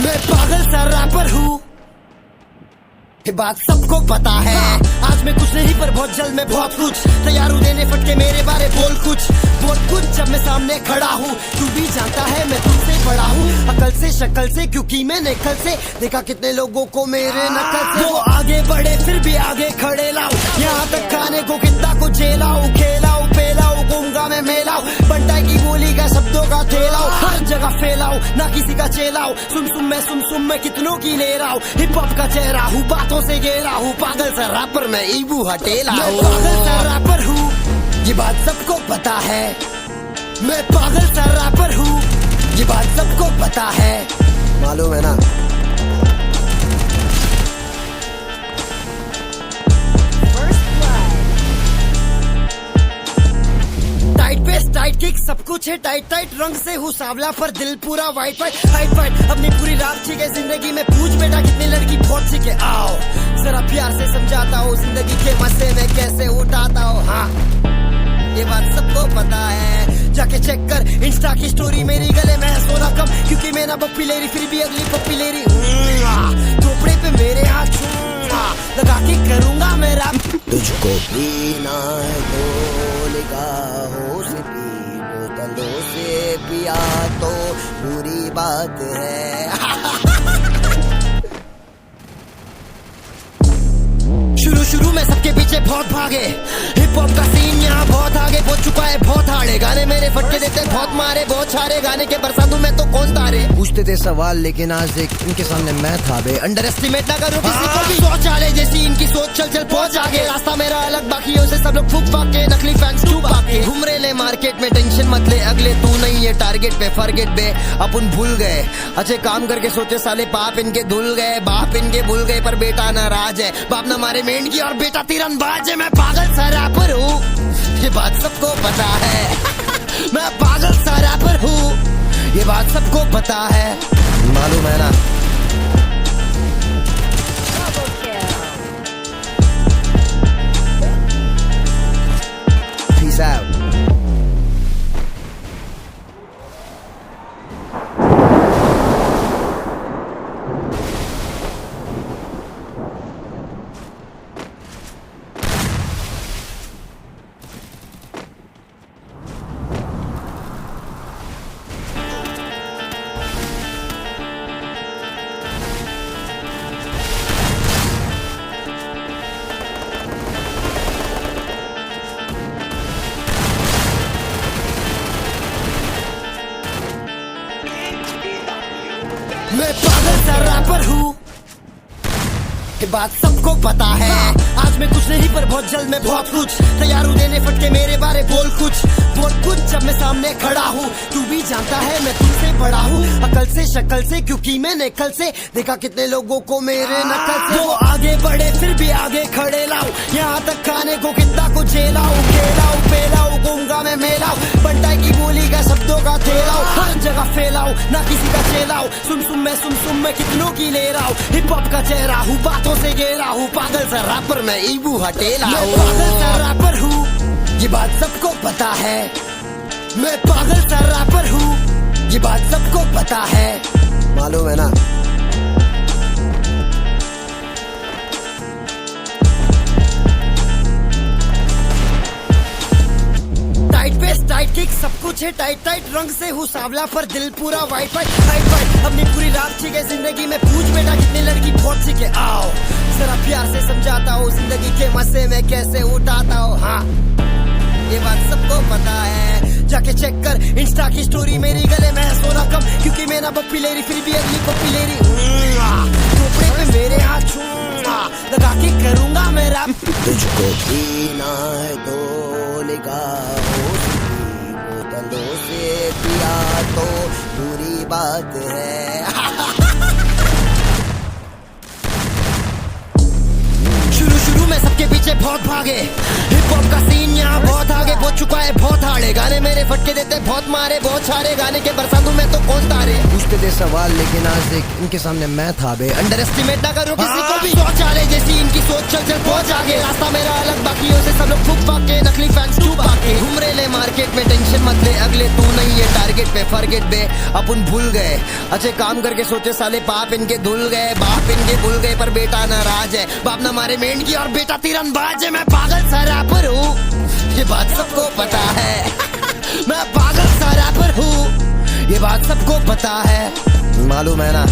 मैं पागल सा रैपर हूँ, ये बात सबको पता है। आज मैं कुछ नहीं पर बहुत जल्द मैं बहुत कुछ तैयार हूँ देने फटके मेरे बारे बोल कुछ जब मैं सामने खड़ा हूँ। तू भी जानता है मैं तुझसे बड़ा हूँ, अकल से शक्ल से, क्योंकि मैंने कल से देखा कितने लोगों को मेरे नकल से। वो आगे बढ़े फिर भी आगे खड़े लाओ, यहाँ तक खाने को कितना को जेलाओ, खेलाओ पेलाओ घूमगा मैं मेलाओ, बंटा की बोली का शब्दों का थेलाओ, हर जगह फैलाओ ना किसी का चेलाओ। सुम मैं कितनों की ले रहा हूँ, हिप हॉप का चेहरा हूँ, बातों से घेरा हूँ, पागल सा रैपर मैं ईबू हटेला हूँ। पागल सा रैपर हूँ, ये बात सबको पता है। मैं पागल सा रैपर हूँ, ये बात सबको पता है, मालूम है ना। टाइट बेस टाइट किक सब कुछ है टाइट रंग से हूँ सांवला पर दिल पूरा वाइट हाइट अपनी पूरी रात ठीक है जिंदगी में। पूछ बेटा कितनी लड़की बहुत ठीक है, आओ जरा प्यार से समझाता हूँ जिंदगी के मजे में कैसे उठाता हूँ। हाँ ये बात सबको पता है, जाके चेक कर इंस्टा की स्टोरी मेरी गले में है सोना कम, क्योंकि मैं ना पप्पी ले रही फिर भी अगली पप्पी ले रही। चोपड़े पे मेरे हाथ लगा के करूंगा मेरा। तुझको पीना है तो निगाहों से पी, बोतलों से पिया तो बुरी बात है। शुरू में सबके पीछे बहुत भागे, हिप हॉप का सीन यहाँ बहुत आगे पहुंच चुका है, बहुत हार्ड है गाने मेरे फटके देते बहुत मारे बहुत छारे, गाने के बरसातों में तो कौन तारे। पूछते थे सवाल लेकिन आज देख इनके सामने मैं था बे, अंडर एस्टिमेट ना करो किसी को भी। सोच आले जैसी इनकी सोच चल पहुंच आगे, रास्ता मेरा अलग बाकियों से सब लोग फूक फाके, नकली फैंस चुप आके घूम रहे ले मार्केट में, टेंशन मत ले अगले तू नहीं है टारगेट पे, फॉरगेट बे अपन भूल गए अच्छे काम करके सोचे साले पाप इनके धुल गए, बाप इनके भूल गए पर बेटा नाराज है, बाप ना मारे मेंढ की और बेटा तीरंदाज है। मैं पागल सा रैपर हूँ, ये बात सबको पता है। मैं पागल सा रैपर हूँ, ये बात सबको पता है, मालूम है ना। Peace out. मैं पागल सा रैपर हूँ, ये बात सबको पता है। आज मैं कुछ नहीं पर बहुत जल्द मैं बहुत कुछ तैयार हूँ देने फटके मेरे बारे बोल कुछ जब मैं सामने खड़ा हूँ। तू भी जानता है मैं तुझसे बड़ा हूँ, अकल से शक्ल से, क्योंकि मैंने कल से देखा कितने लोगों को मेरे नकल से। वो आगे बढ़े फिर भी आगे खड़े लाओ, यहाँ तक खाने को कितना को झेलाओ, खेलाओ पेलाओ घूमगा मैं मेलाओ, बंटा की बोली का शब्दों का थेलाओ, हर जगह फैलाओ ना किसी का चेलाओ। सुम मैं कितनों की ले रहा हूँ, हिप हॉप का चेहरा हूँ, बातों से घेरा हूँ, पागल सा रैपर मैं ईबू हटेला हूँ। पागल सा रैपर हूँ, ये बात सबको पता है। मैं पागल सा रैपर हूँ, ये बात सबको पता है, मालूम है ना। टाइट बेस टाइट किक सब कुछ है टाइट रंग से हूँ सांवला पर दिल पूरा वाइट हाइट अपनी पूरी रात ठीक है जिंदगी में। पूछ बेटा कितनी लड़की बहुत ठीक है, आओ जरा प्यार से समझाता हूँ जिंदगी के मजे में कैसे उठाता हूँ। हाँ ये बात सबको पता है, जाके चेक कर इंस्टा की स्टोरी मेरी गले में है सोना कम, क्योंकि मैं ना पप्पी ले रही फिर भी अगली पप्पी ले रही। चोपड़े पे मेरे हाथ लगा के करूंगा मेरा। तुझको पीना है तो निगाहों से पी, बोतलों से पिया तो बुरी बात है। शुरू में सबके पीछे बहुत भागे, हिप हॉप का सीन यहाँ बहुत आगे पहुंच चुका है, बहुत हार्ड है गाने मेरे फटके देते बहुत मारे बहुत छारे, गाने के बरसातों में तो कौन तारे। पूछते थे सवाल लेकिन आज देख इनके सामने मैं था बे, अंडर एस्टिमेट ना करो किसी को भी। सोच आले जैसी इनकी सोच चल पहुंच आगे, रास्ता मेरा अलग बाकियों से सब लोग फूक फाके, नकली फैंस चुप आके घूम रहे ले मार्केट में, टेंशन टेंशन मत ले अगले तू नहीं है टारगेट पे फॉरगेट बे अपन भूल गए अच्छे काम करके सोचे साले बाप इनके धुल गए बाप इनके भूल गए पर बेटा नाराज है बाप ना मारे मेंढकी और बेटा तीरंदाज है मैं पागल सा रैपर हूँ ये बात सबको पता है मैं पागल सा रैपर हूँ ये बात सबको पता है मालूम है ना